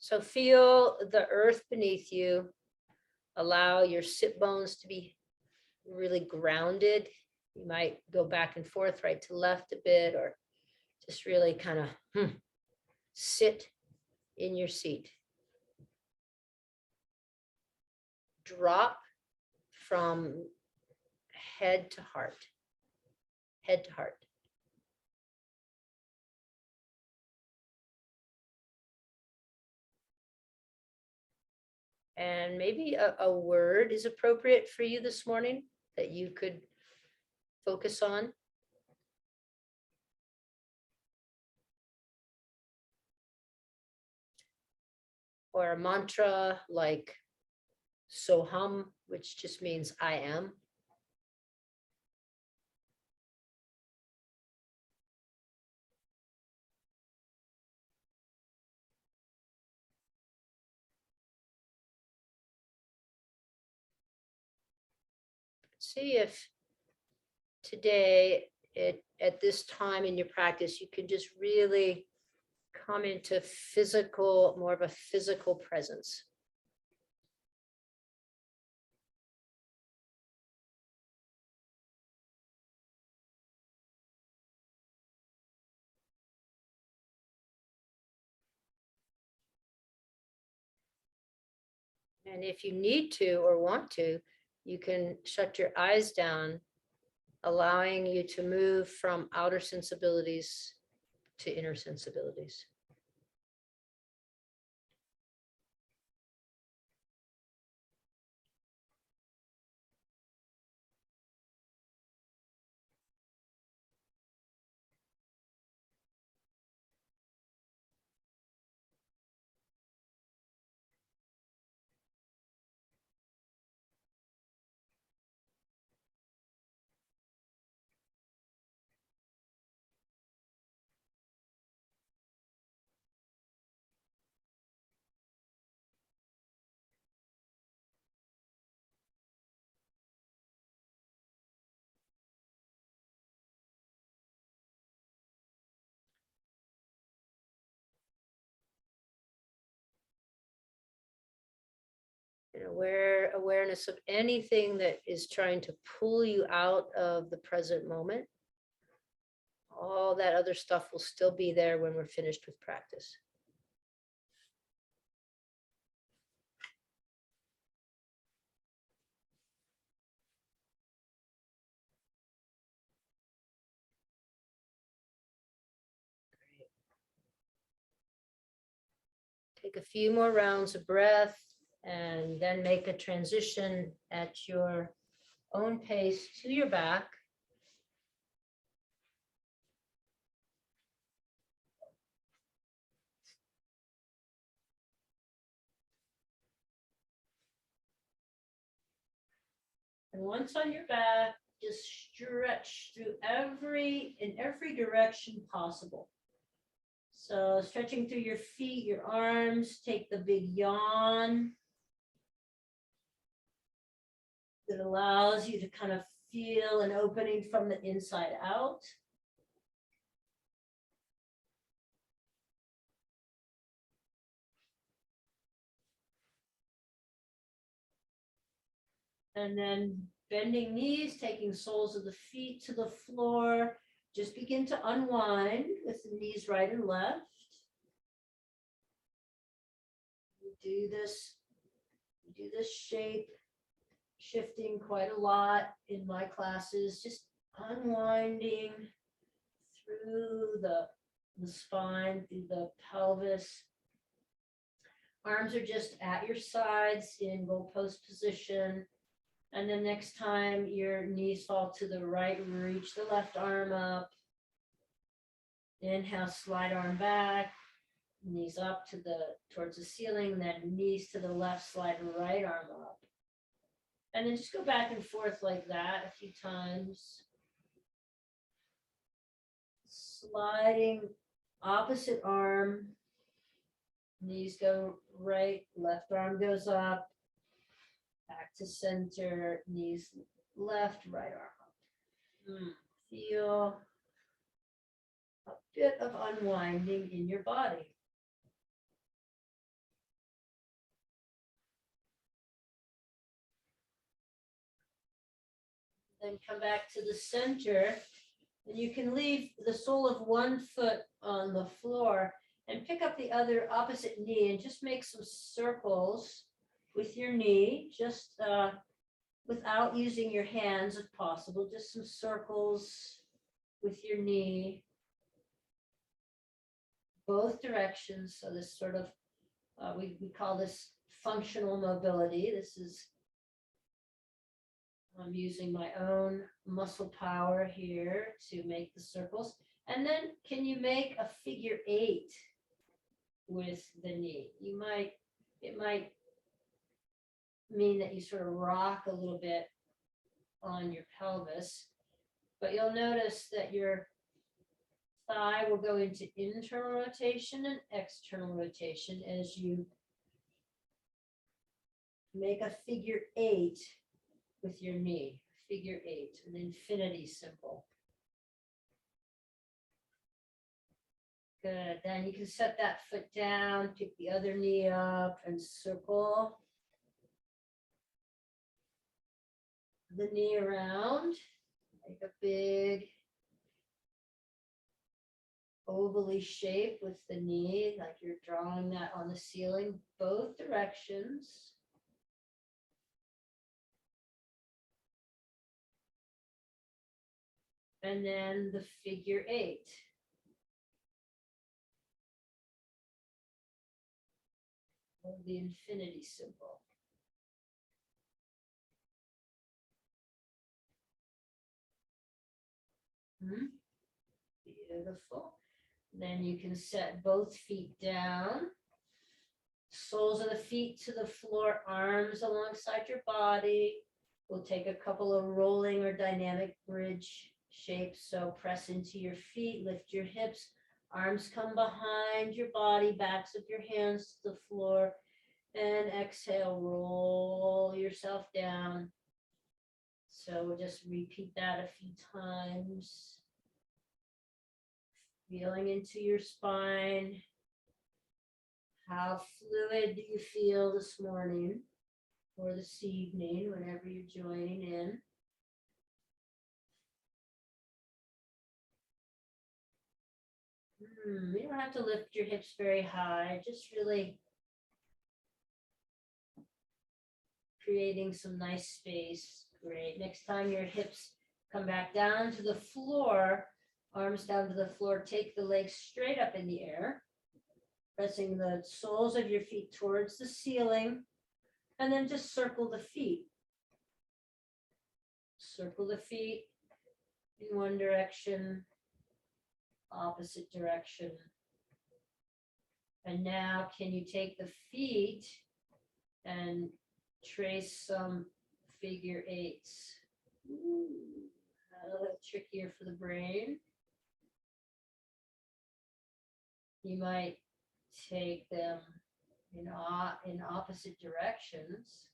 So feel the earth beneath you. Allow your sit bones to be really grounded. You might go back and forth, right to left a bit, or just really kind of sit in your seat. Drop from head to heart. Head to heart. And maybe a word is appropriate for you this morning that you could focus on. Or a mantra like Soham, which just means I am. See if today, at this time in your practice, you can just really come into physical, more of a physical presence. And if you need to or want to, you can shut your eyes down, allowing you to move from outer sensibilities to inner sensibilities. And awareness of anything that is trying to pull you out of the present moment. All that other stuff will still be there when we're finished with practice. Great. Take a few more rounds of breath and then make a transition at your own pace to your back. And once on your back, just stretch through in every direction possible. So stretching through your feet, your arms, take the big yawn. That allows you to kind of feel an opening from the inside out. And then bending knees, taking soles of the feet to the floor. Just begin to unwind with the knees right and left. Do this shape shifting quite a lot in my classes, just unwinding through the spine, through the pelvis. Arms are just at your sides in goalpost position. And then next time your knees fall to the right, reach the left arm up. Inhale, slide arm back, knees up towards the ceiling, then knees to the left, slide right arm up. And then just go back and forth like that a few times. Sliding opposite arm, knees go right, left arm goes up, back to center, knees left, right arm up. Feel a bit of unwinding in your body. then come back to the center. And you can leave the sole of one foot on the floor and pick up the other opposite knee and just make some circles with your knee, just without using your hands if possible, just some circles with your knee, both directions. So this sort of, we call this functional mobility. This is, I'm using my own muscle power here to make the circles. And then can you make a figure 8 with the knee? It might mean that you sort of rock a little bit on your pelvis, but you'll notice that your thigh will go into internal rotation and external rotation as you make a figure 8 with your knee, figure 8, an infinity symbol. Good, then you can set that foot down, pick the other knee up and circle the knee around, make a big ovally shape with the knee, like you're drawing that on the ceiling, both directions. And then the figure 8. Or the infinity symbol. Beautiful. Then you can set both feet down. Soles of the feet to the floor, arms alongside your body. We'll take a couple of rolling or dynamic bridge shapes. So press into your feet, lift your hips, arms come behind your body, backs of your hands to the floor, and exhale, roll yourself down. So we'll just repeat that a few times. Feeling into your spine. How fluid do you feel this morning or this evening, whenever you're joining in? You don't have to lift your hips very high, just really creating some nice space. Great. Next time your hips come back down to the floor, arms down to the floor, take the legs straight up in the air, pressing the soles of your feet towards the ceiling, and then just circle the feet. Circle the feet in one direction, opposite direction. And now can you take the feet and trace some figure 8s? A little trickier for the brain. You might take them in opposite directions,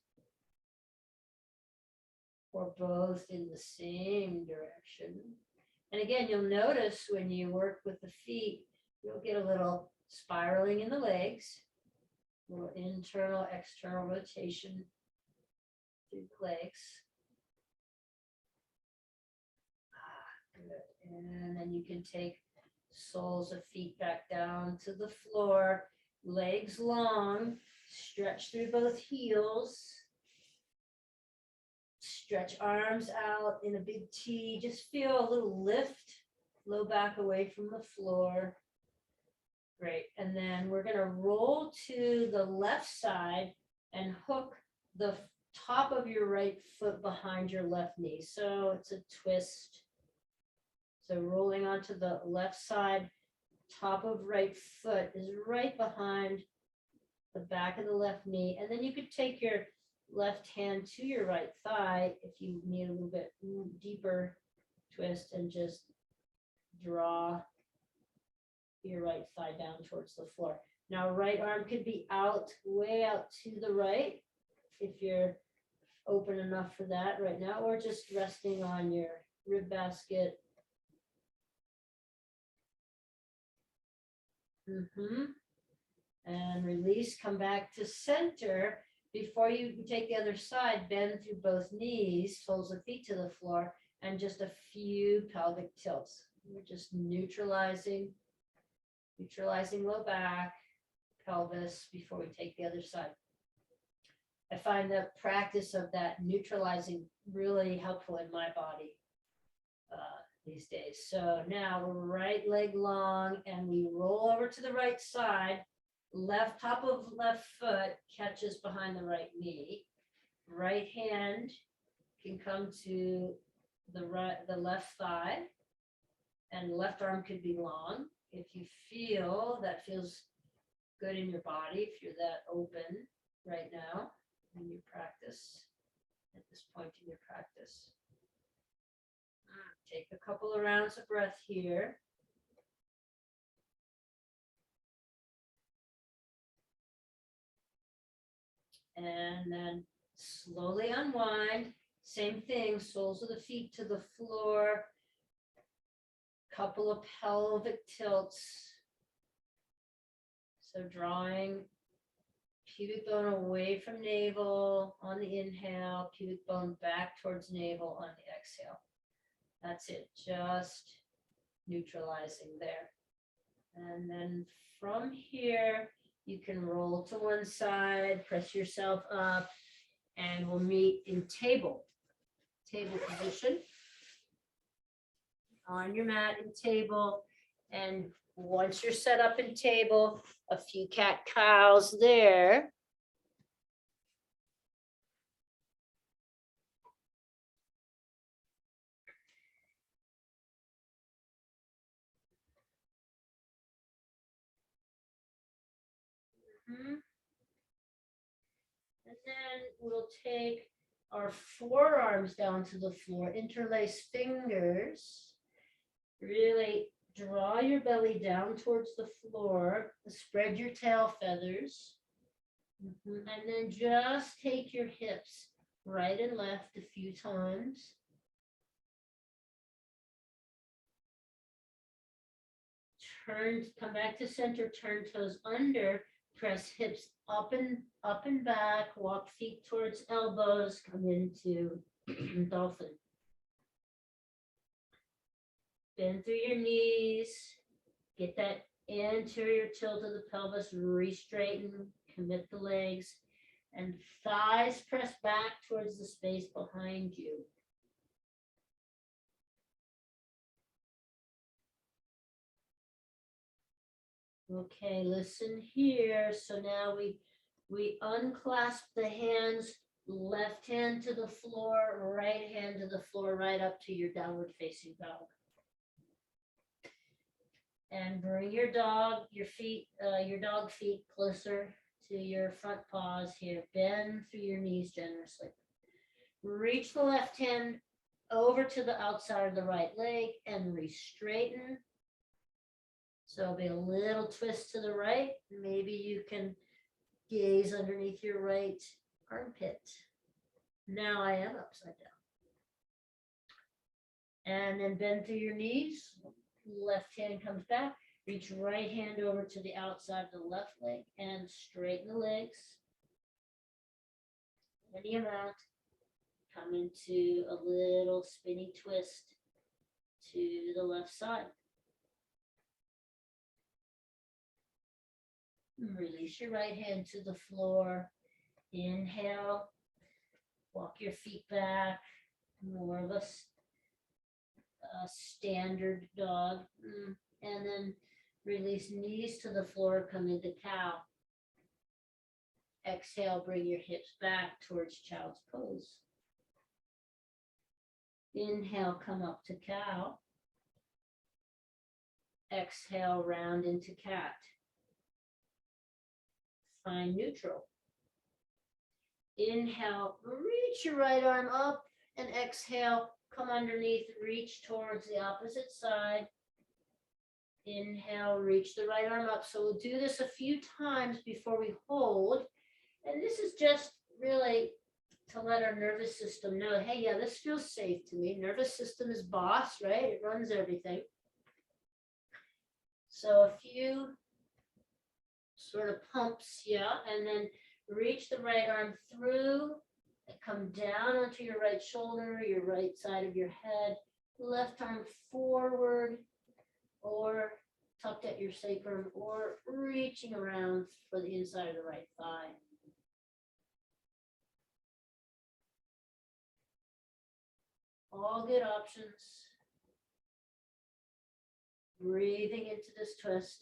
or both in the same direction. And again, you'll notice when you work with the feet, you'll get a little spiraling in the legs, a little internal, external rotation through the legs. Good. And then you can take soles of feet back down to the floor, legs long, stretch through both heels. Stretch arms out in a big T. Just feel a little lift, low back away from the floor. Great. And then we're going to roll to the left side and hook the top of your right foot behind your left knee. So it's a twist. So rolling onto the left side, top of right foot is right behind the back of the left knee. And then you could take your left hand to your right thigh if you need a little bit deeper twist, and just draw your right thigh down towards the floor. Now right arm could be out, way out to the right if you're open enough for that right now, or just resting on your rib basket. And release, come back to center. Before you take the other side, bend through both knees, soles of feet to the floor, and just a few pelvic tilts. We're just neutralizing low back, pelvis before we take the other side. I find the practice of that neutralizing really helpful in my body these days. So now right leg long, and we roll over to the right side. Left top of left foot catches behind the right knee. Right hand can come to the left thigh, and left arm could be long. If you feel that feels good in your body, if you're that open right now in your practice, at this point in your practice. Take a couple of rounds of breath here. And then slowly unwind. Same thing, soles of the feet to the floor. Couple of pelvic tilts. So drawing pubic bone away from navel on the inhale, pubic bone back towards navel on the exhale. That's it, just neutralizing there. And then from here, you can roll to one side, press yourself up, and we'll meet in table position. On your mat in table. And once you're set up in table, a few cat-cows there. And then we'll take our forearms down to the floor, interlace fingers, really draw your belly down towards the floor, spread your tail feathers, and then just take your hips right and left a few times. Turn, come back to center, turn toes under, press hips up and back, walk feet towards elbows, come into dolphin. Bend through your knees, get that anterior tilt of the pelvis, re-straighten, commit the legs, and thighs press back towards the space behind you. Okay, listen here. So now we unclasp the hands, left hand to the floor, right hand to the floor, right up to your downward facing dog. And bring your dog feet closer to your front paws here. Bend through your knees generously. Reach the left hand over to the outside of the right leg and re-straighten. So it'll be a little twist to the right. Maybe you can gaze underneath your right armpit. Now I am upside down. And then bend through your knees. Left hand comes back. Reach right hand over to the outside of the left leg and straighten the legs. Any amount. Come into a little spinny twist to the left side. Release your right hand to the floor. Inhale. Walk your feet back. More of a standard dog. And then release knees to the floor. Come into cow. Exhale. Bring your hips back towards child's pose. Inhale. Come up to cow. Exhale. Round into cat. Find neutral. Inhale, reach your right arm up, and exhale, come underneath, reach towards the opposite side. Inhale, reach the right arm up. So we'll do this a few times before we hold. And this is just really to let our nervous system know, hey, yeah, this feels safe to me. Nervous system is boss, right? It runs everything. So a few sort of pumps, yeah, and then reach the right arm through Come down onto your right shoulder, your right side of your head, left arm forward or tucked at your sacrum or reaching around for the inside of the right thigh. All good options. Breathing into this twist.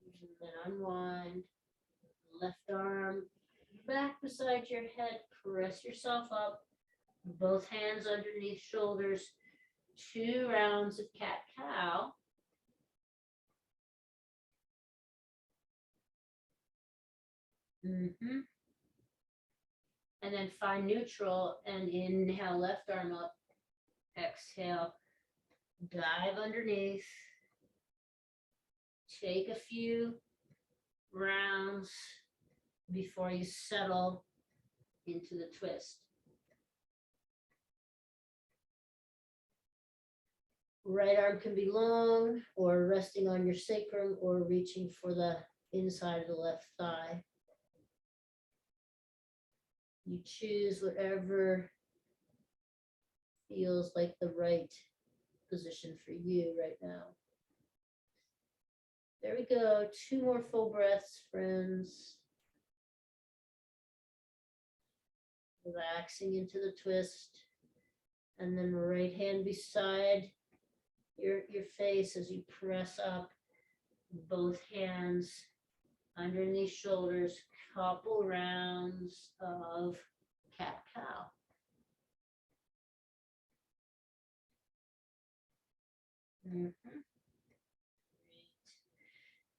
And then unwind. Left arm back beside your head. Press yourself up. Both hands underneath shoulders. 2 rounds of cat-cow. And then find neutral and inhale, left arm up. Exhale, dive underneath. Take a few rounds before you settle into the twist. Right arm can be long or resting on your sacrum or reaching for the inside of the left thigh. You choose whatever feels like the right position for you right now. There we go. 2 more full breaths, friends. Relaxing into the twist. And then right hand beside your face as you press up. Both hands underneath shoulders. Couple rounds of cat-cow.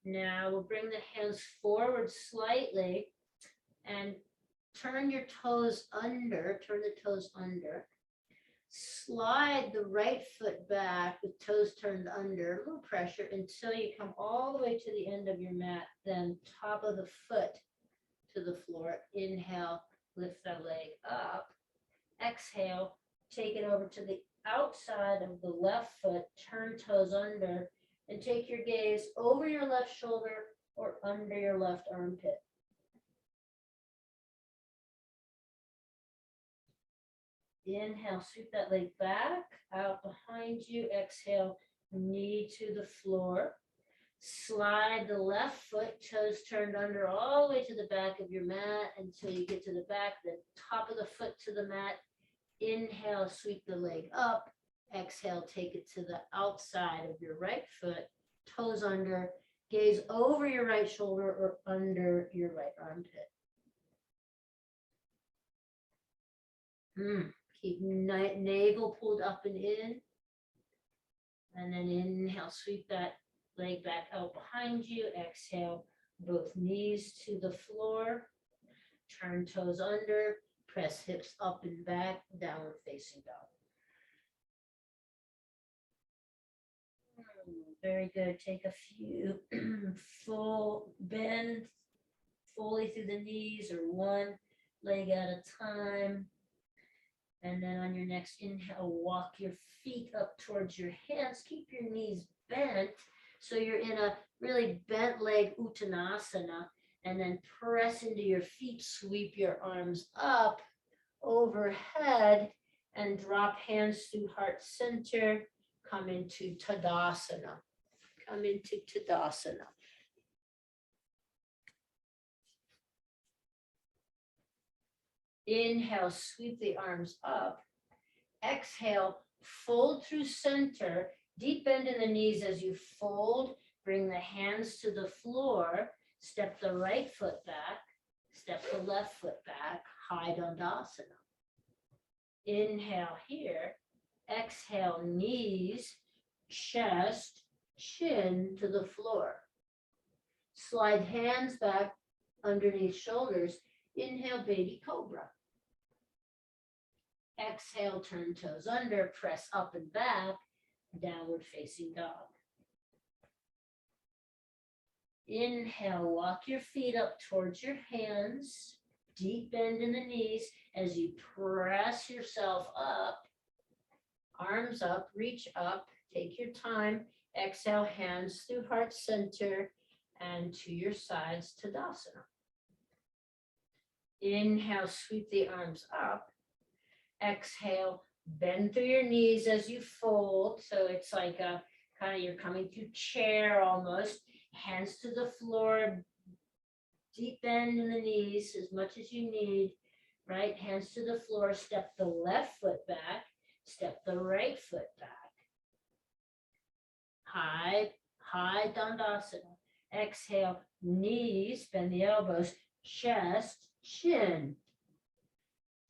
Now we'll bring the hands forward slightly and turn your toes under, turn the toes under. Slide the right foot back with toes turned under, a little pressure until you come all the way to the end of your mat, then top of the foot to the floor. Inhale, lift the leg up. Exhale, take it over to the outside of the left foot, turn toes under, and take your gaze over your left shoulder or under your left armpit. Inhale, sweep that leg back, out behind you. Exhale, knee to the floor. Slide the left foot, toes turned under, all the way to the back of your mat until you get to the back, the top of the foot to the mat. Inhale, sweep the leg up. Exhale, take it to the outside of your right foot, toes under, gaze over your right shoulder or under your right armpit. Keep navel pulled up and in. And then inhale, sweep that leg back out behind you. Exhale, both knees to the floor. Turn toes under. Press hips up and back. Downward facing dog. Very good. Take a few full bend fully through the knees or one leg at a time. And then on your next inhale, walk your feet up towards your hands. Keep your knees bent. So you're in a really bent leg uttanasana. And then press into your feet. Sweep your arms up overhead and drop hands through heart center. Come into Tadasana. Come into Tadasana. Inhale, sweep the arms up. Exhale, fold through center. Deep bend in the knees as you fold. Bring the hands to the floor. Step the right foot back. Step the left foot back. High Dandasana. Inhale here. Exhale, knees, chest, chin to the floor. Slide hands back underneath shoulders. Inhale, baby cobra. Exhale, turn toes under, press up and back, downward facing dog. Inhale, walk your feet up towards your hands, deep bend in the knees as you press yourself up, arms up, reach up, take your time. Exhale, hands through heart center and to your sides, Tadasana. Inhale, sweep the arms up. Exhale, bend through your knees as you fold. So it's like a kind of, you're coming to chair almost. Hands to the floor, deep bend in the knees as much as you need. Right, hands to the floor, step the left foot back, step the right foot back. High Dandasana. Exhale, knees, bend the elbows, chest, chin.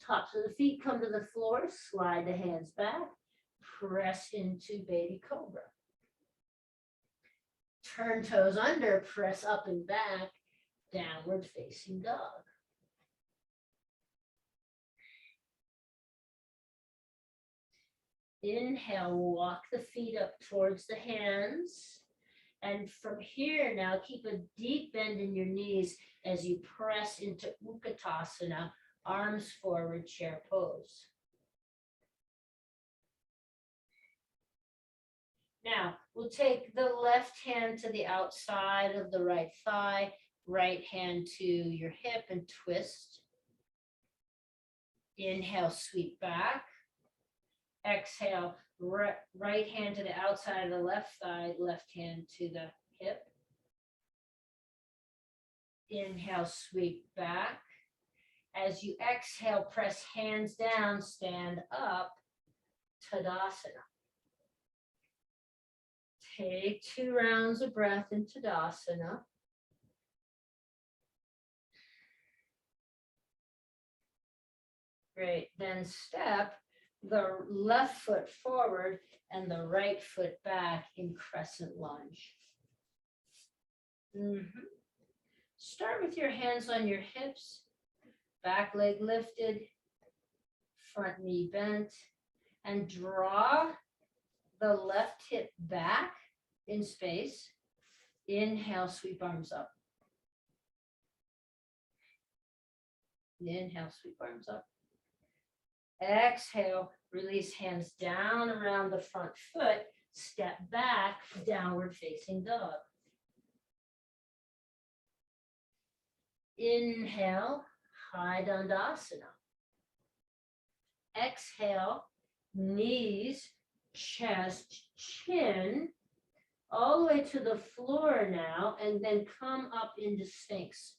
Tops of the feet come to the floor, slide the hands back, press into baby cobra. Turn toes under, press up and back, downward facing dog. Inhale, walk the feet up towards the hands. And from here now, keep a deep bend in your knees as you press into Utkatasana, arms forward, chair pose. Now, we'll take the left hand to the outside of the right thigh, right hand to your hip and twist. Inhale, sweep back. Exhale, right hand to the outside of the left thigh, left hand to the hip. Inhale, sweep back. As you exhale, press hands down, stand up, Tadasana. Take 2 rounds of breath in Tadasana. Great, then step the left foot forward and the right foot back in crescent lunge. Start with your hands on your hips, back leg lifted, front knee bent, and draw the left hip back in space. Inhale, sweep arms up. Inhale, sweep arms up. Exhale, release hands down around the front foot, step back, downward facing dog. Inhale, high Dandasana. Exhale, knees, chest, chin, all the way to the floor now, and then come up into Sphinx.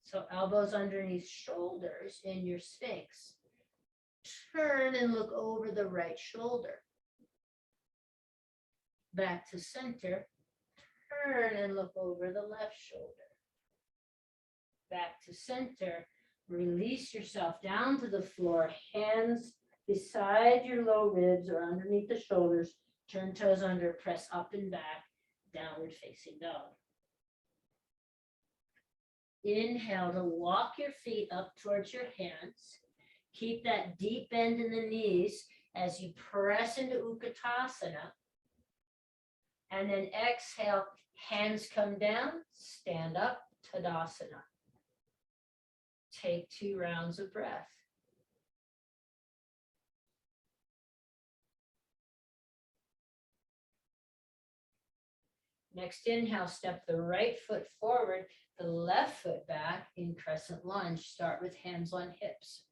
So elbows underneath shoulders in your Sphinx. Turn and look over the right shoulder. Back to center. Turn and look over the left shoulder. Back to center. Release yourself down to the floor. Hands beside your low ribs or underneath the shoulders. Turn toes under, press up and back, downward facing dog. Inhale to walk your feet up towards your hands. Keep that deep bend in the knees as you press into Utkatasana. And then exhale, hands come down, stand up, Tadasana. Take 2 rounds of breath. Next inhale, step the right foot forward, the left foot back in crescent lunge. Start with hands on hips.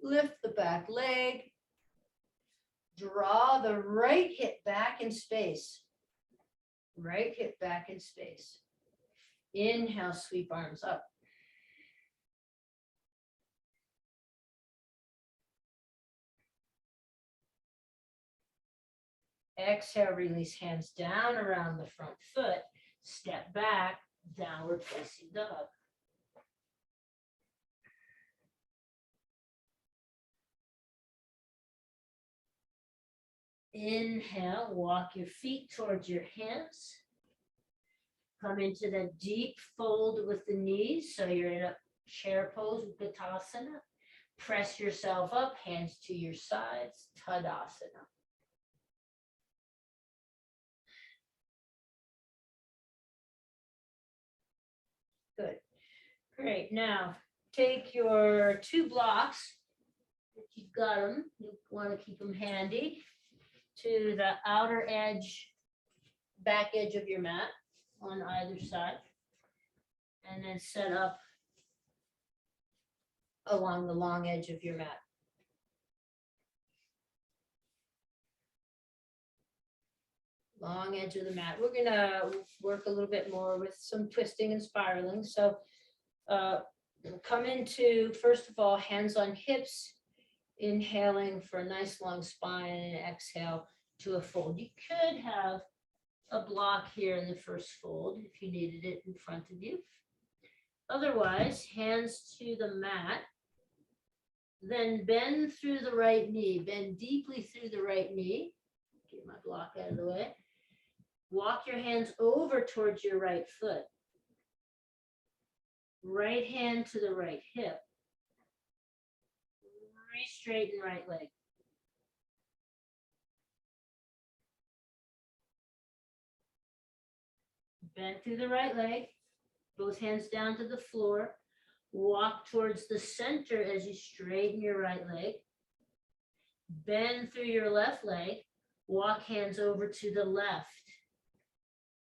Lift the back leg. Draw the right hip back in space. Right hip back in space. Inhale, sweep arms up. Exhale, release hands down around the front foot. Step back, downward facing dog. Inhale, walk your feet towards your hands. Come into the deep fold with the knees. So you're in a chair pose, Utkatasana. Press yourself up, hands to your sides, Tadasana. Good. Great. Now take your 2 blocks. If you've got them, you want to keep them handy, to the outer edge, back edge of your mat on either side. And then set up along the long edge of your mat. Long edge of the mat. We're gonna work a little bit more with some twisting and spiraling. So come into, first of all, hands on hips, inhaling for a nice long spine, and exhale to a fold. You could have a block here in the first fold if you needed it in front of you. Otherwise, hands to the mat, then bend through the right knee, bend deeply through the right knee. Get my block out of the way. Walk your hands over towards your right foot. Right hand to the right hip. Re-straighten right leg. Bend through the right leg. Both hands down to the floor. Walk towards the center as you straighten your right leg. Bend through your left leg. Walk hands over to the left.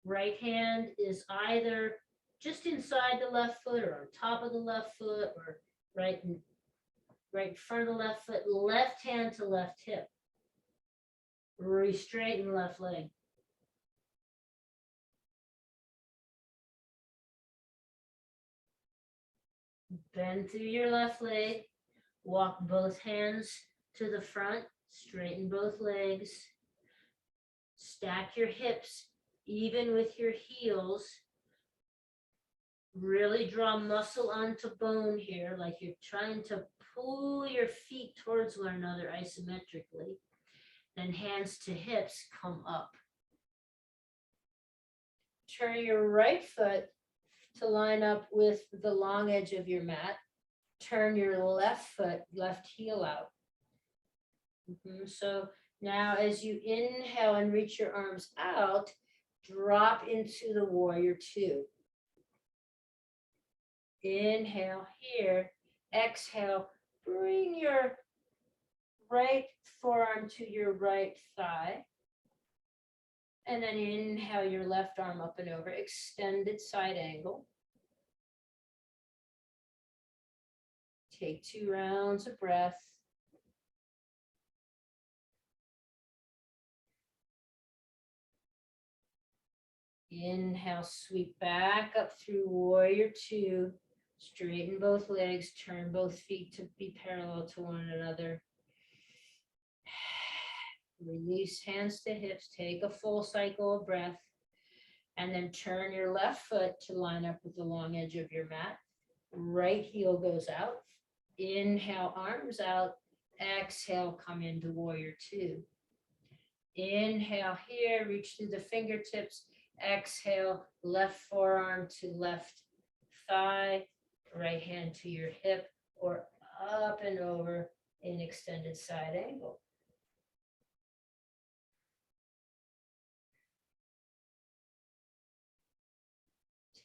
Right hand is either just inside the left foot or on top of the left foot or right in front of the left foot. Left hand to left hip. Re-straighten left leg. Bend through your left leg. Walk both hands to the front. Straighten both legs. Stack your hips even with your heels. Really draw muscle onto bone here, like you're trying to pull your feet towards one another isometrically. Then hands to hips, come up. Turn your right foot to line up with the long edge of your mat. Turn your left foot, left heel out. So now as you inhale and reach your arms out, drop into the warrior two. Inhale here, exhale, bring your right forearm to your right thigh. And then inhale your left arm up and over, extended side angle. Take 2 rounds of breath. Inhale, sweep back up through warrior two. Straighten both legs, turn both feet to be parallel to one another. Release hands to hips, take a full cycle of breath, and then turn your left foot to line up with the long edge of your mat. Right heel goes out. Inhale, arms out. Exhale, come into warrior two. Inhale here, reach through the fingertips. Exhale, left forearm to left thigh, right hand to your hip, or up and over in extended side angle.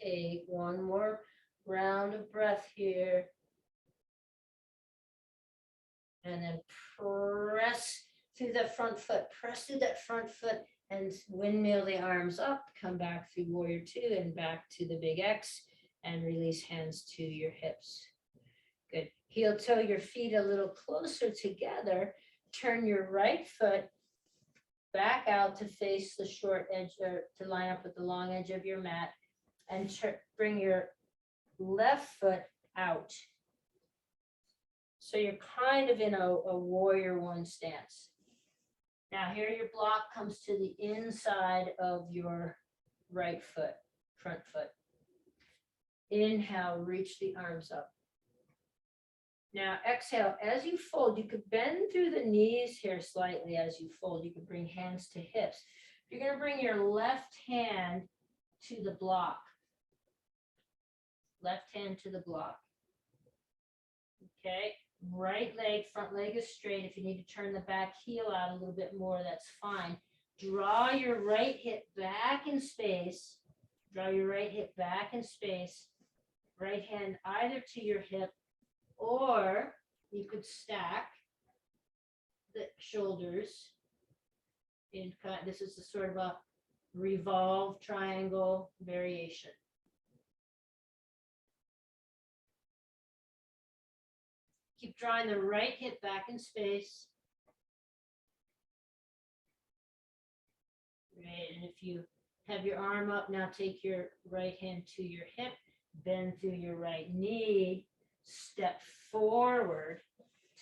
Take one more round of breath here. And then press through the front foot, press through that front foot and windmill the arms up, come back through warrior two and back to the big X and release hands to your hips. Good. Heel toe your feet a little closer together. Turn your right foot back out to face the short edge or to line up with the long edge of your mat and bring your left foot out. So you're kind of in a warrior one stance. Now here your block comes to the inside of your right foot, front foot. Inhale, reach the arms up. Now exhale, as you fold, you could bend through the knees here slightly as you fold. You could bring hands to hips. You're going to bring your left hand to the block. Left hand to the block. Okay. Right leg, front leg is straight. If you need to turn the back heel out a little bit more, that's fine. Draw your right hip back in space. Draw your right hip back in space. Right hand either to your hip, or you could stack the shoulders. This is a sort of a revolve triangle variation. Keep drawing the right hip back in space. Right, and if you have your arm up, now take your right hand to your hip, bend through your right knee, step forward,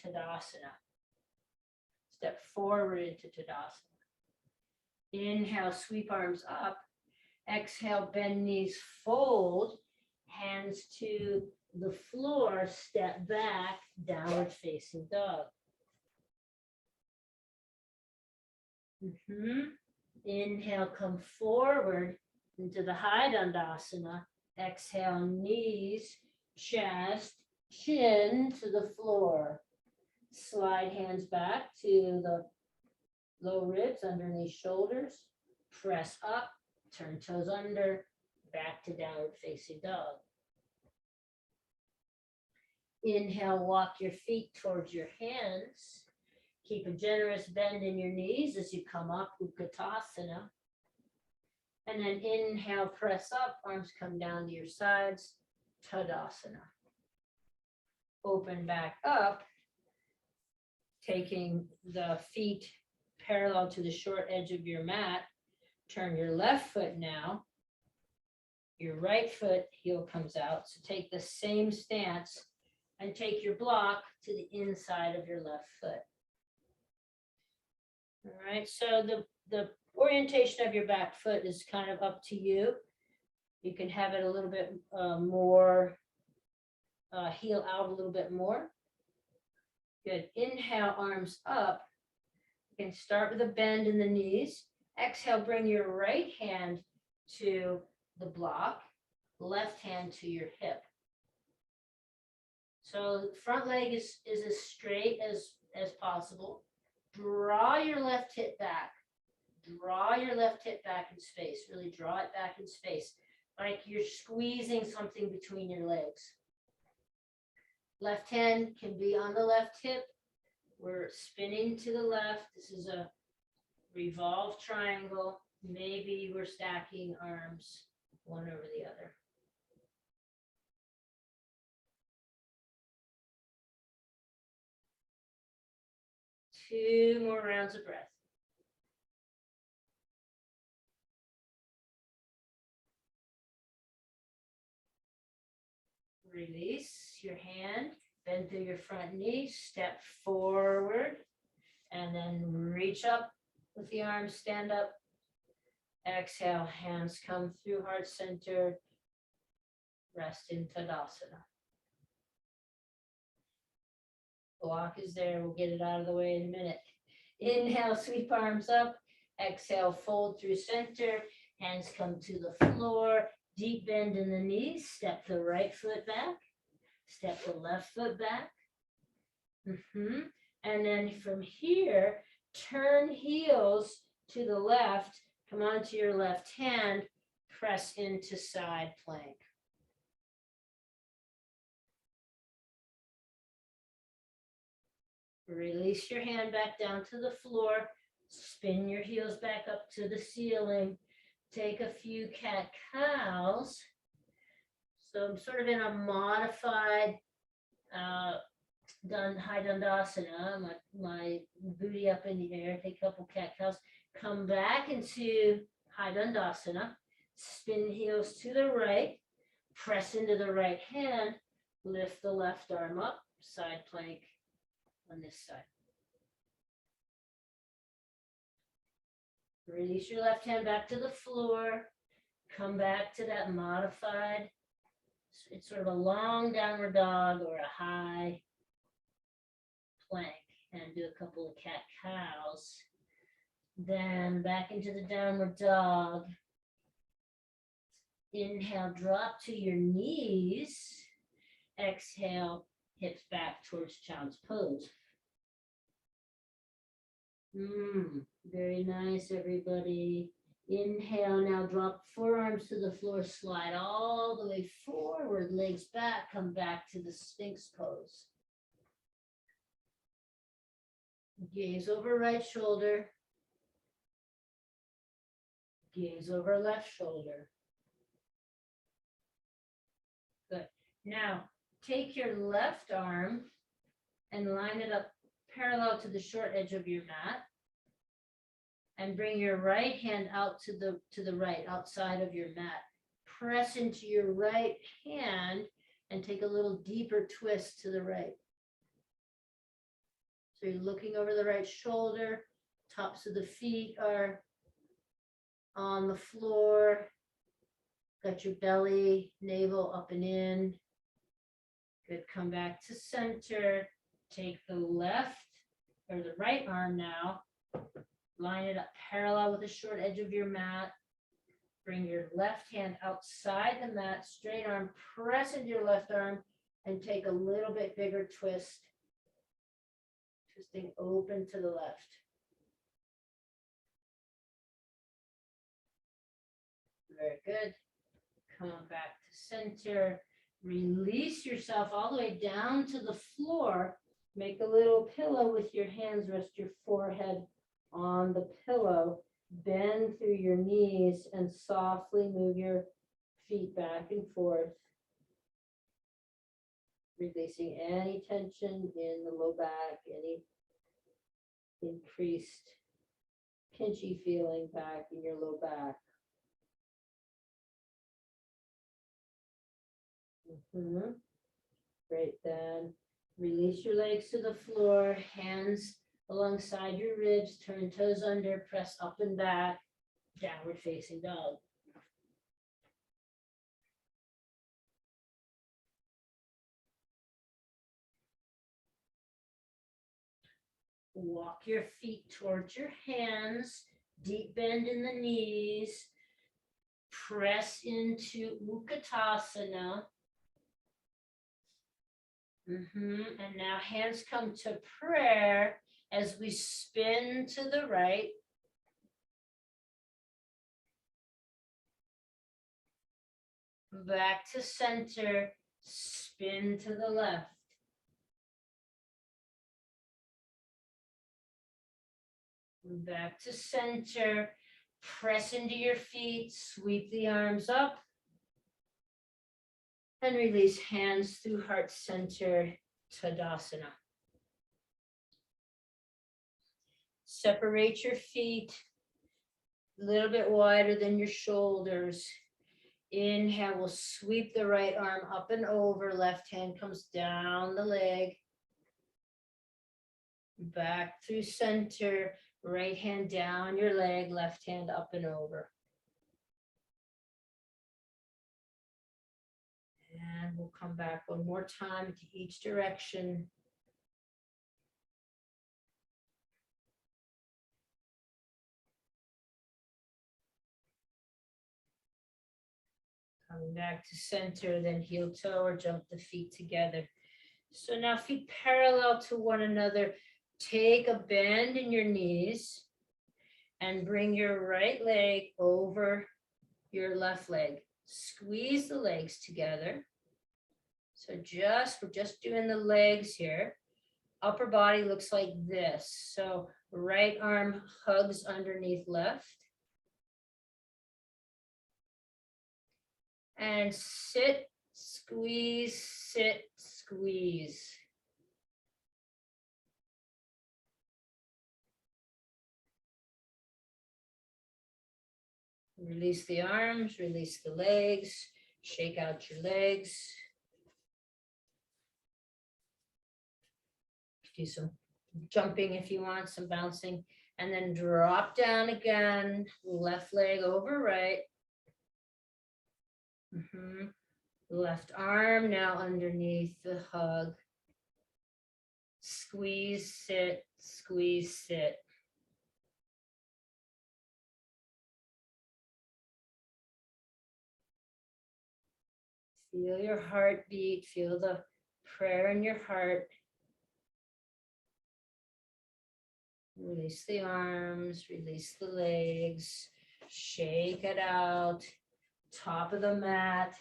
Tadasana. Step forward into Tadasana. Inhale, sweep arms up. Exhale, bend knees, fold, hands to the floor, step back, downward facing dog. Inhale, come forward into the high Dandasana. Exhale, knees, chest, chin to the floor. Slide hands back to the low ribs, underneath shoulders. Press up, turn toes under, back to downward facing dog. Inhale, walk your feet towards your hands. Keep a generous bend in your knees as you come up, Utkatasana. And then inhale, press up, arms come down to your sides, Tadasana. Open back up, taking the feet parallel to the short edge of your mat. Turn your left foot now. Your right foot, heel comes out. So take the same stance and take your block to the inside of your left foot. All right, so the orientation of your back foot is kind of up to you. You can have it a little bit more, heel out a little bit more. Good. Inhale, arms up. You can start with a bend in the knees. Exhale, bring your right hand to the block, left hand to your hip. So the front leg is as straight as possible. Draw your left hip back. Draw your left hip back in space. Really draw it back in space, like you're squeezing something between your legs. Left hand can be on the left hip. We're spinning to the left. This is a revolved triangle. Maybe we're stacking arms one over the other. Two more rounds of breath. Release your hand, bend through your front knee, step forward, and then reach up with the arms, stand up. Exhale, hands come through heart center, rest in Tadasana. Block is there, we'll get it out of the way in a minute. Inhale, sweep arms up. Exhale, fold through center, hands come to the floor. Deep bend in the knees, step the right foot back, step the left foot back. And then from here, turn heels to the left, come onto your left hand, press into side plank. Release your hand back down to the floor, spin your heels back up to the ceiling. Take a few cat-cows. So I'm sort of in a modified high Dandasana, my booty up in the air, take a couple cat-cows, come back into high Dandasana, spin heels to the right, press into the right hand, lift the left arm up, side plank on this side. Release your left hand back to the floor. Come back to that modified. It's sort of a long downward dog or a high plank. And do a couple of cat-cows. Then back into the downward dog. Inhale, drop to your knees. Exhale, hips back towards child's pose. Very nice, everybody. Inhale, now drop forearms to the floor, slide all the way forward, legs back, come back to the Sphinx pose. Gaze over right shoulder. Gaze over left shoulder. Good. Now, take your left arm and line it up parallel to the short edge of your mat. And bring your right hand out to the right, outside of your mat. Press into your right hand and take a little deeper twist to the right. So you're looking over the right shoulder, tops of the feet are on the floor, got your belly, navel up and in. Good, come back to center. Take the left or the right arm now. Line it up parallel with the short edge of your mat. Bring your left hand outside the mat, straight arm, press into your left arm and take a little bit bigger twist. Twisting open to the left. Very good. Come back to center. Release yourself all the way down to the floor. Make a little pillow with your hands. Rest your forehead on the pillow. Bend through your knees and softly move your feet back and forth. Releasing any tension in the low back, any increased pinchy feeling back in your low back. Great, then release your legs to the floor, hands alongside your ribs, turn toes under, press up and back, downward facing dog. Walk your feet towards your hands, deep bend in the knees, press into Utkatasana. And now hands come to prayer as we spin to the right. Back to center, spin to the left. Back to center, press into your feet, sweep the arms up. And release hands through heart center, Tadasana. Separate your feet a little bit wider than your shoulders. Inhale, we'll sweep the right arm up and over. Left hand comes down the leg. Back through center, right hand down your leg, left hand up and over. And we'll come back one more time to each direction. Coming back to center, then heel toe or jump the feet together. So now feet parallel to one another. Take a bend in your knees and bring your right leg over your left leg. Squeeze the legs together. So we're just doing the legs here. Upper body looks like this. So right arm hugs underneath left. And sit, squeeze, sit, squeeze. Release the arms, release the legs, shake out your legs. Do some jumping if you want, some bouncing, and then drop down again, left leg over right. Left arm now underneath the hug. Squeeze, sit, squeeze, sit. Feel your heartbeat, feel the prayer in your heart. Release the arms, release the legs, shake it out. Top of the mat.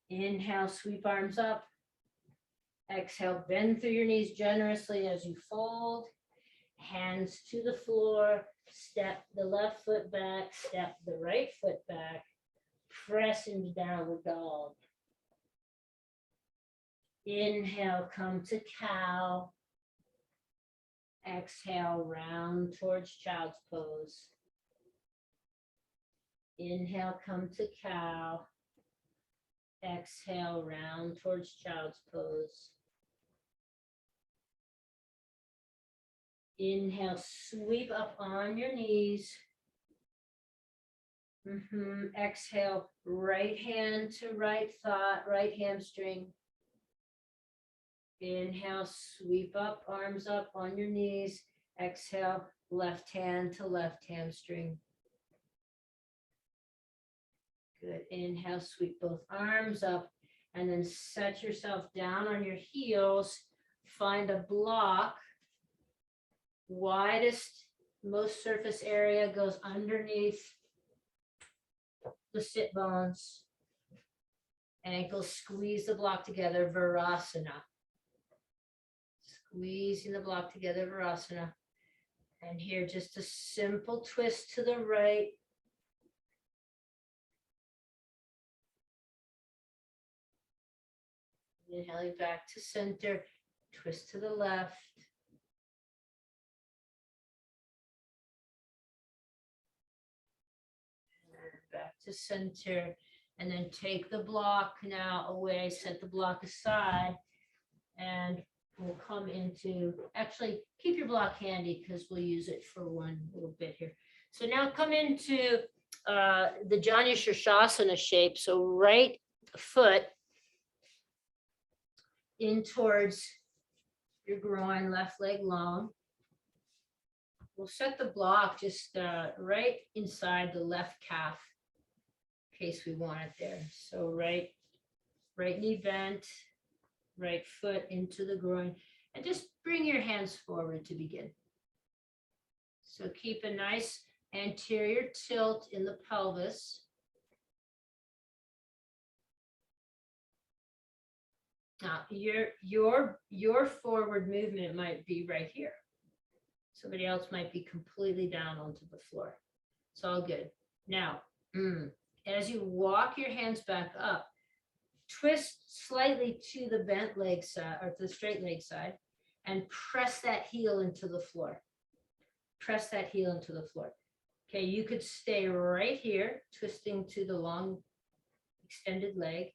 Inhale, sweep arms up. Exhale, bend through your knees generously as you fold. Hands to the floor. Step the left foot back, step the right foot back. Press into downward dog. Inhale, come to cow. Exhale, round towards child's pose. Inhale, come to cow. Exhale, round towards child's pose. Inhale, sweep up on your knees. Exhale, right hand to right thigh, right hamstring. Inhale, sweep up, arms up on your knees. Exhale, left hand to left hamstring. Good. Inhale, sweep both arms up, and then set yourself down on your heels. Find a block. Widest, most surface area goes underneath the sit bones. Ankles squeeze the block together, Virasana. Squeezing the block together, Virasana. And here, just a simple twist to the right. Inhaling back to center, twist to the left. Back to center, and then take the block now away, set the block aside, and we'll come into, actually keep your block handy because we'll use it for one little bit here. So now come into the Janya Shirshasana shape. So right foot in towards your groin, left leg long. We'll set the block just right inside the left calf in case we want it there. So right knee bent, right foot into the groin, and just bring your hands forward to begin. So keep a nice anterior tilt in the pelvis. Now, your forward movement might be right here. Somebody else might be completely down onto the floor. It's all good. Now, as you walk your hands back up, twist slightly to the bent leg side or to the straight leg side, and press that heel into the floor. Press that heel into the floor. Okay, you could stay right here, twisting to the long extended leg.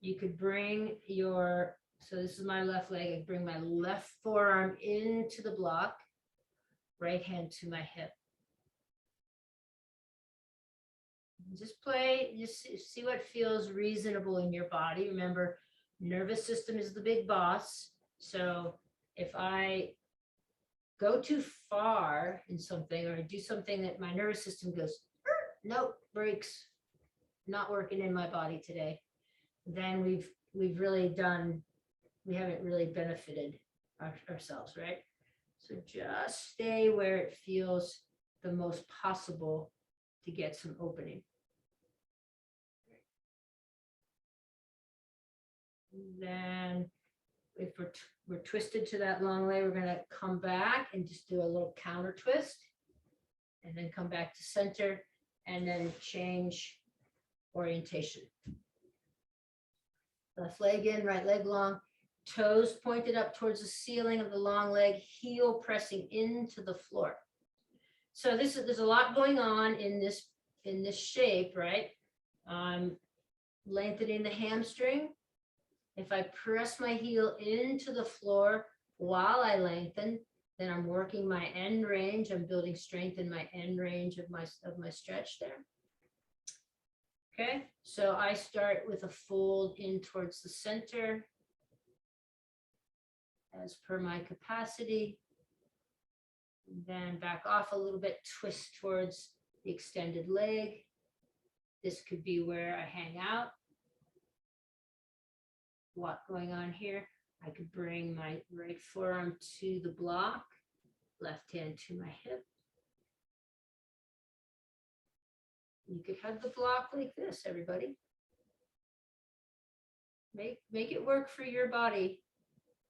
You could bring your, so this is my left leg, I bring my left forearm into the block, right hand to my hip. Just play, just see what feels reasonable in your body. Remember, nervous system is the big boss. So if I go too far in something or do something that my nervous system goes, nope, brakes, not working in my body today, then we've really done, we haven't really benefited ourselves, right? So just stay where it feels the most possible to get some opening. Then if we're twisted to that long leg, we're going to come back and just do a little counter twist, and then come back to center, and then change orientation. Left leg in, right leg long, toes pointed up towards the ceiling of the long leg, heel pressing into the floor. So there's a lot going on in this shape, right? Lengthening the hamstring. If I press my heel into the floor while I lengthen, then I'm working my end range. I'm building strength in my end range of my stretch there. Okay, so I start with a fold in towards the center as per my capacity. Then back off a little bit, twist towards the extended leg. This could be where I hang out. What going on here? I could bring my right forearm to the block, left hand to my hip. You could have the block like this, everybody. Make it work for your body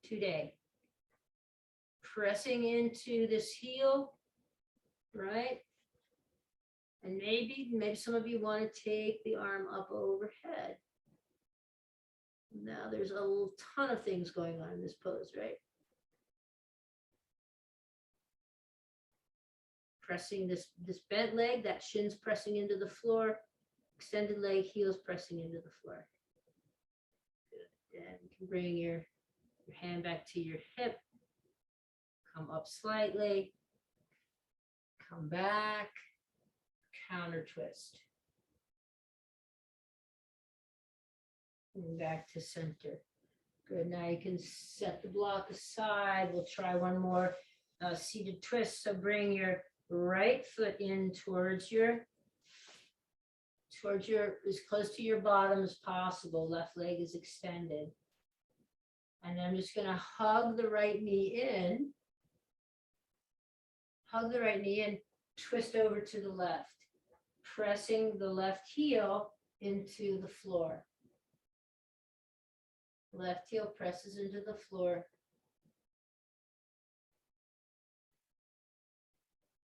today. Pressing into this heel, right? And maybe some of you want to take the arm up overhead. Now there's a ton of things going on in this pose, right? pressing this bent leg, that shin's pressing into the floor, extended leg, heels pressing into the floor. Good. And you can bring your hand back to your hip, come up slightly, come back, counter twist. And back to center. Good. Now you can set the block aside. We'll try one more seated twist. So bring your right foot in towards your as close to your bottom as possible. Left leg is extended. And I'm just going to hug the right knee in. Hug the right knee in, twist over to the left, pressing the left heel into the floor. Left heel presses into the floor.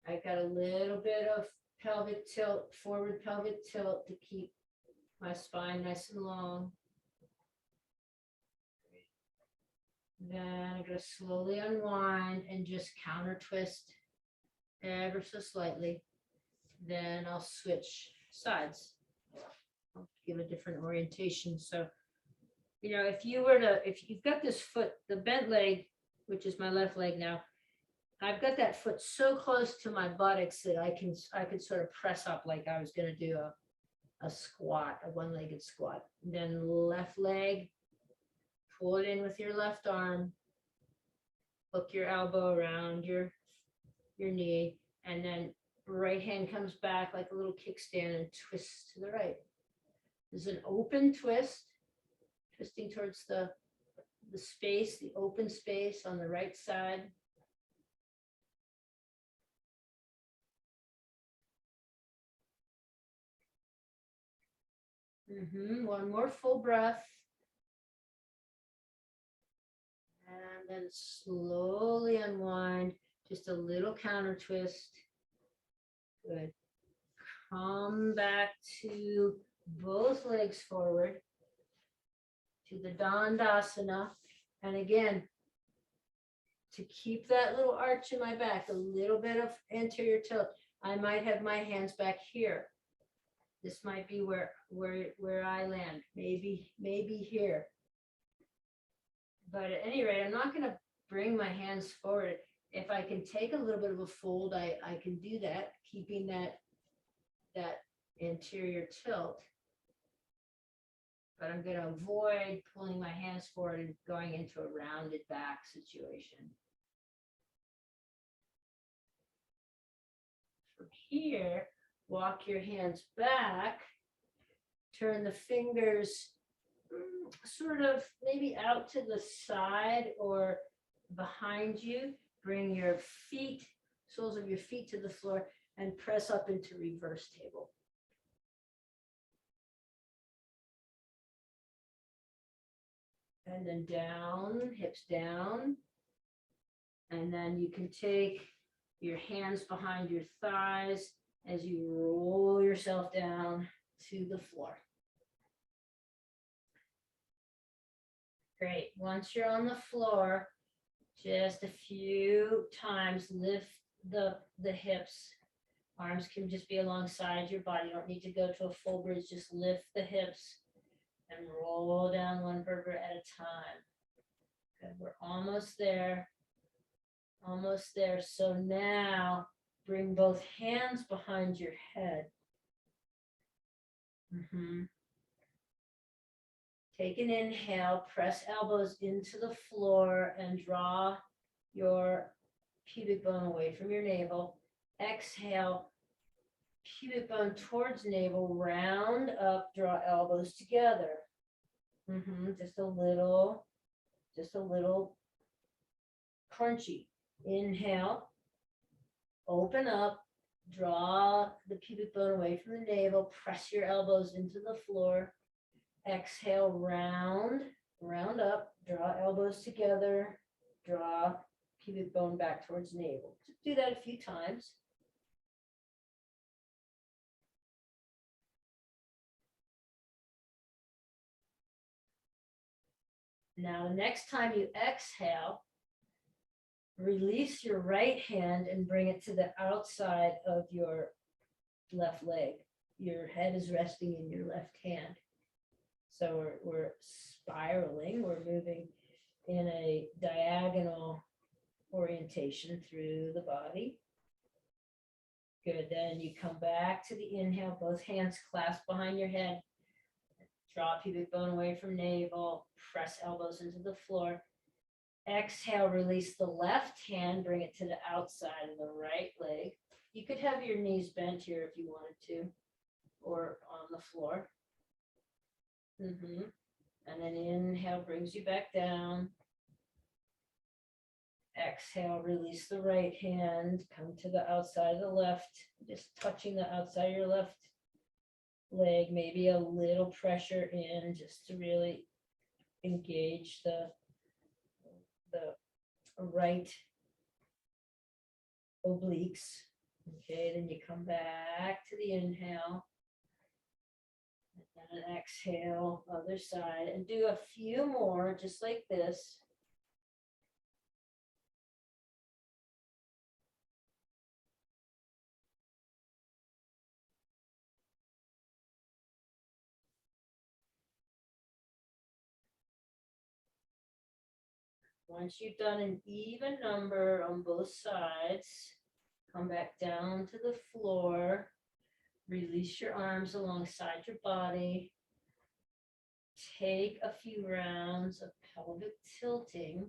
I got a little bit of pelvic tilt, forward pelvic tilt to keep my spine nice and long. Then I'm going to slowly unwind and just counter twist ever so slightly. Then I'll switch sides. I'll give a different orientation. So, you know, if you've got this foot, the bent leg, which is my left leg now, I've got that foot so close to my buttocks that I could sort of press up like I was going to do a squat, a one-legged squat. And then left leg, pull it in with your left arm, hook your elbow around your knee, and then right hand comes back like a little kickstand and twists to the right. There's an open twist, twisting towards the space, the open space on the right side. One more full breath. And then slowly unwind, just a little counter twist. Good. Come back to both legs forward to the Dandasana. And again, to keep that little arch in my back, a little bit of anterior tilt, I might have my hands back here. This might be where I land, maybe here. But at any rate, I'm not going to bring my hands forward. If I can take a little bit of a fold, I can do that, keeping that anterior tilt. But I'm going to avoid pulling my hands forward and going into a rounded back situation. From here, walk your hands back, turn the fingers sort of maybe out to the side or behind you. Bring your feet, soles of your feet to the floor and press up into reverse table. And then down, hips down. And then you can take your hands behind your thighs as you roll yourself down to the floor. Great. Once you're on the floor, just a few times lift the hips. Arms can just be alongside your body. You don't need to go to a full bridge. Just lift the hips and roll down one vertebra at a time. Good. We're almost there. Almost there. So now bring both hands behind your head. Take an inhale, press elbows into the floor and draw your pubic bone away from your navel. Exhale, pubic bone towards navel, round up, draw elbows together. Just a little crunchy. Inhale, open up, draw the pubic bone away from the navel, press your elbows into the floor. Exhale, round up, draw elbows together, draw pubic bone back towards navel. Just do that a few times. Now, next time you exhale, release your right hand and bring it to the outside of your left leg. Your head is resting in your left hand. So we're spiraling, we're moving in a diagonal orientation through the body. Good, then you come back to the inhale, both hands clasped behind your head. Draw pubic bone away from navel, press elbows into the floor. Exhale, release the left hand, bring it to the outside of the right leg. You could have your knees bent here if you wanted to, or on the floor. And then inhale brings you back down. Exhale, release the right hand, come to the outside of the left, just touching the outside of your left leg, maybe a little pressure in just to really engage the right obliques. Okay, then you come back to the inhale and an exhale, other side, and do a few more just like this. Once you've done an even number on both sides, come back down to the floor, release your arms alongside your body, take a few rounds of pelvic tilting.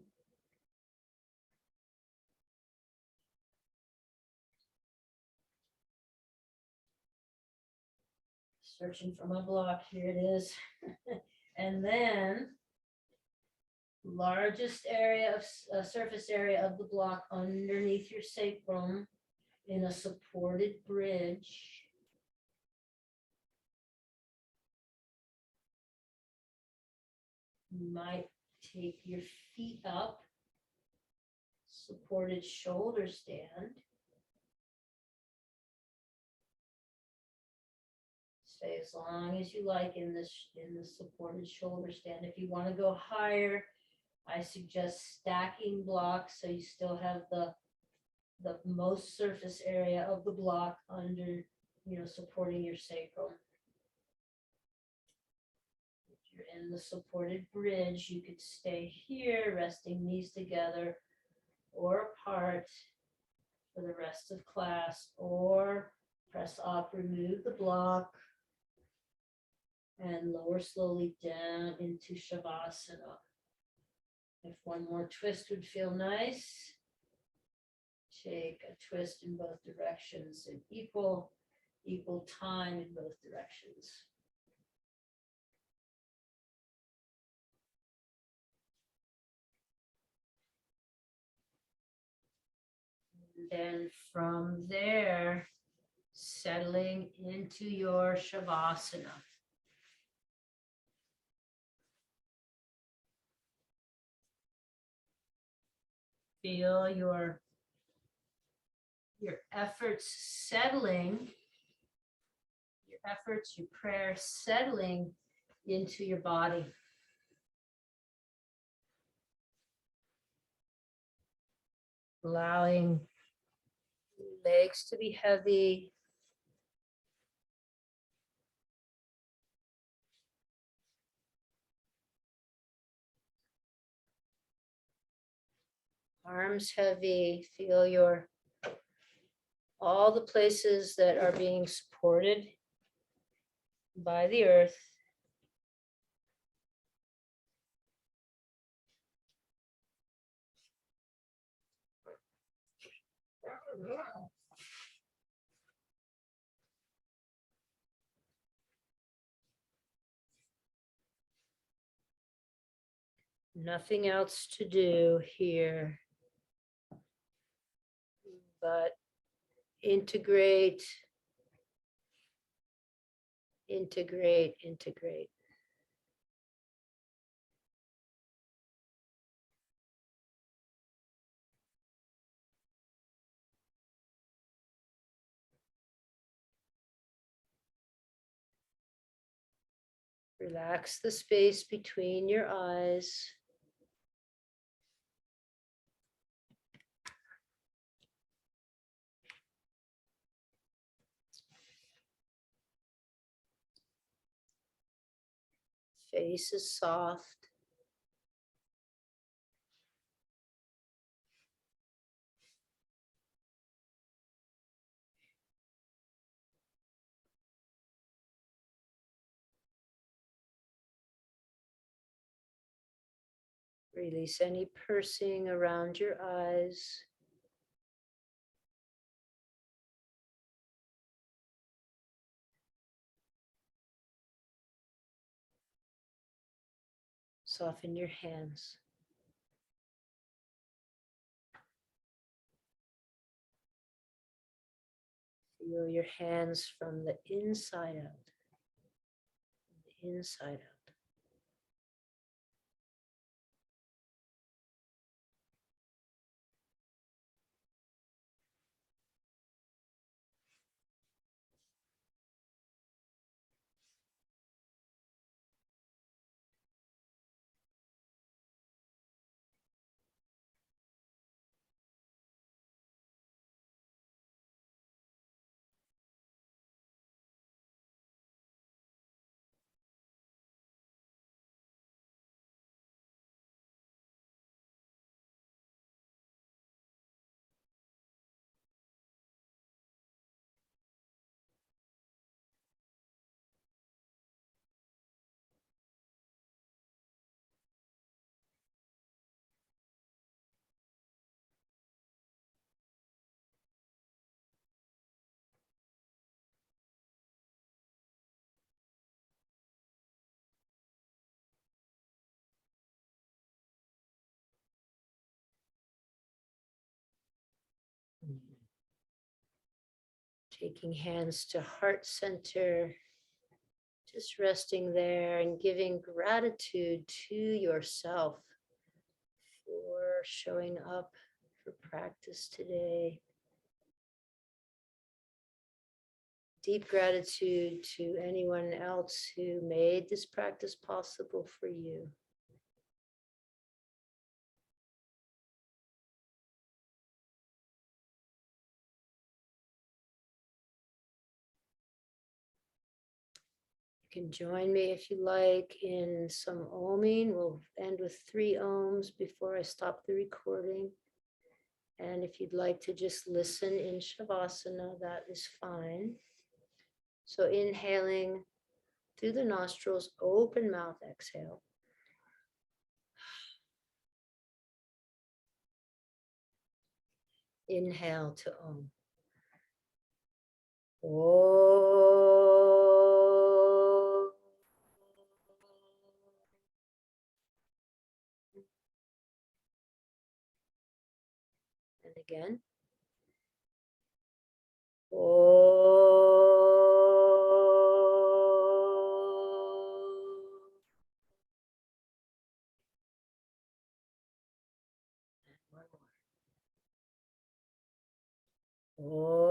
Searching for my block, here it is. And then largest area of surface area of the block underneath your sacrum in a supported bridge. You might take your feet up, supported shoulder stand. Stay as long as you like in the supported shoulder stand. If you want to go higher, I suggest stacking blocks so you still have the most surface area of the block under, supporting your sacrum. If you're in the supported bridge, you could stay here, resting knees together or apart for the rest of class, or press up, remove the block, and lower slowly down into Shavasana. If one more twist would feel nice, take a twist in both directions in equal time in both directions. And then from there, settling into your Shavasana. Feel your efforts settling, your prayer settling into your body. Allowing legs to be heavy. Arms heavy. Feel all the places that are being supported by the earth. Nothing else to do here but integrate. Relax the space between your eyes. face is soft. Release any pursing around your eyes. Soften your hands. Feel your hands from the inside out. The inside out. Taking hands to heart center, just resting there and giving gratitude to yourself for showing up for practice today. Deep gratitude to anyone else who made this practice possible for you. You can join me if you like in some oming. We'll end with 3 ohms before I stop the recording. And if you'd like to just listen in Shavasana, that is fine. So inhaling through the nostrils, open mouth, exhale. Inhale to Om. Om. And again. Om. And one more. Om.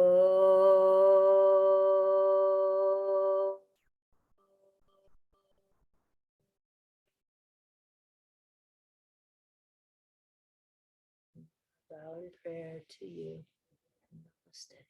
Bow in prayer to you. Namaste.